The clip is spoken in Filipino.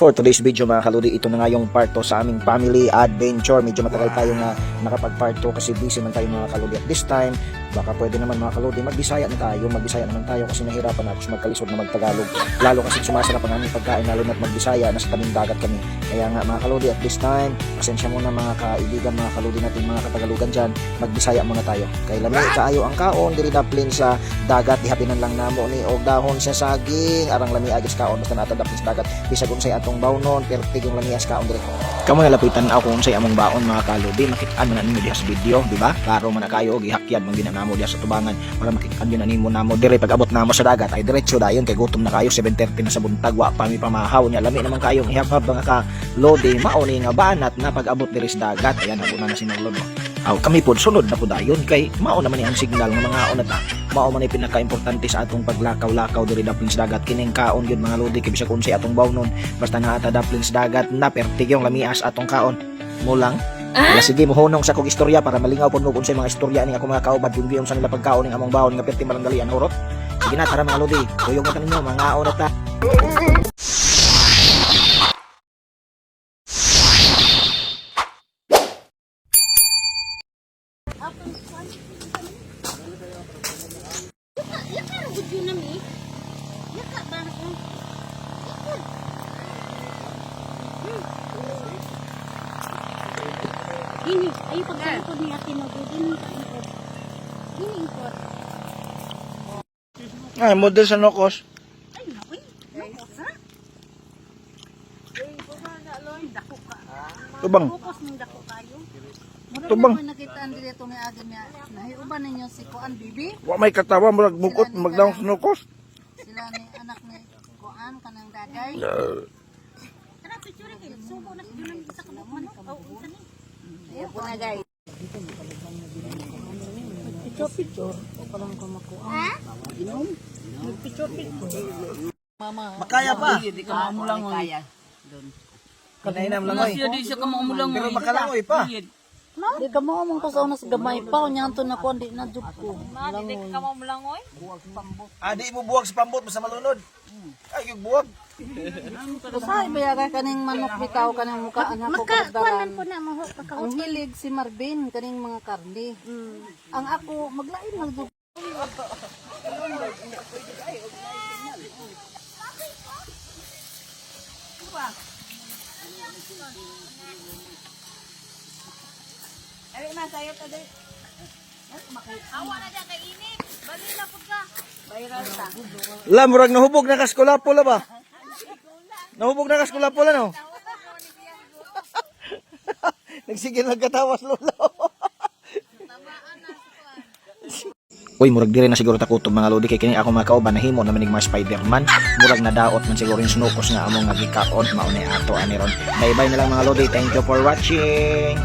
For today's video mga kaludi, ito na nga yung part 2 sa aming family adventure. Medyo matagal tayo na nakapag-part 2 kasi busy man tayo mga kaludi. At this time, baka pwede naman mga kaludi, magbisaya naman tayo kasi nahirapan ako magkalisod na magtagalog. Lalo kasi sumasarap ang aming pagkain, lalo na't magbisaya, nasa tabing dagat kami. Kaya nga mga kaludi, at this time, pasensya muna mga kaibigan, mga kaludi natin, mga katagalugan dyan, magbisaya muna tayo. Kay lami kaayo ang kaon, diri daplin sa dagat, ihapinan lang namo ni og dahon sa saging, arang lami agis kaon, basta natadaplin sa dagat, bisag unsay atong bawnon, pertig yung lamias kaon diri. Kamo lapitan ako unsay among baon mga kaludi, makit-an man ninyo diha sa video, di ba? Klaro man na kayo og ihakyad man ginanamo diha sa tubangan para makit-an yun nimo namo diri pag abot namo sa dagat ay diretso dayon kay gutom na kayo 7:30 na sa buntag wa pa mi pamahaw nya lami naman kayong ihapab mga ka lodi mauni nga banat na pag abot diri sa dagat. Ayan ako na sinulod. Aw kami pod sunod na po dayon kay mao naman ni ang signal nga mga unat mao man ni pinaka-importante sa atong paglakaw-lakaw diri daplin sa dagat kining kaon gyud mga lodi kay bisag unsay atong bawnon basta naata daplin sa dagat na pertig yung lamias atong kaon mo lang. Kaya sige mohonong sa kong istorya para malingaw po kung sa mga istorya ning ako mga kaubad yung sa nila pagkaon ning among bawon nga perti malandalian urot. Sige na tara mga lodi, tuyong mata ninyo mga unat ta. Ini, ayo pagkakot ni Ate Nagudin. Ini import. Ay model sa Nokos. Ay, nawi. Nokos ha? Ay, bumana loy, dako ka. Tubang. Focus ng dako kayo. Tubang. Mura nakitaan dito ni Ate niya. Nahiuban ninyo si Kuan Bibi. Wa may katawa murag bukot magdaong sa Nokos. Sila ni anak ni Kuan kanang dagay. Tara picture kayo. Subo na si Junan sa kabukman. Oh, unsa ni? Ayan po na guys. Picture. O parang kumakuha. Ha? Inom? Picture. Mama. Makaya pa. Di ka mamulangoy. Kanay nam langoy. Di siya ka mamulangoy. Pero makalangoy pa. Di ka mo mong kasaw na sa gamay pa. Unyan to na kuan di na jud ko. Di ka mamulangoy. Adi mo buwag sa pambot basta malunod. Ay yung buwag. Usahay bayaga kaning manok bitaw kaning muka anak ko kasdaran. Ang hilig si Marvin kaning mga karne. Ang ako maglain lang jud. Ay na sayo ta day. Awa na diyan kay init. Bali na pud ka. Viral ta. La murag nahubog na kaskulapo la ba? Nahubog na kaskulapo la no. Nagsigil nagkatawas lolo. Uy, murag dire na siguro takutob mga lodi kay kini ako mga kauban nahimo naman ning mga Spider-Man. Murag nadaot man siguro yung snukos nga among nagikaon mao ni ato ani ron. Bye-bye na lang mga lodi. Thank you for watching.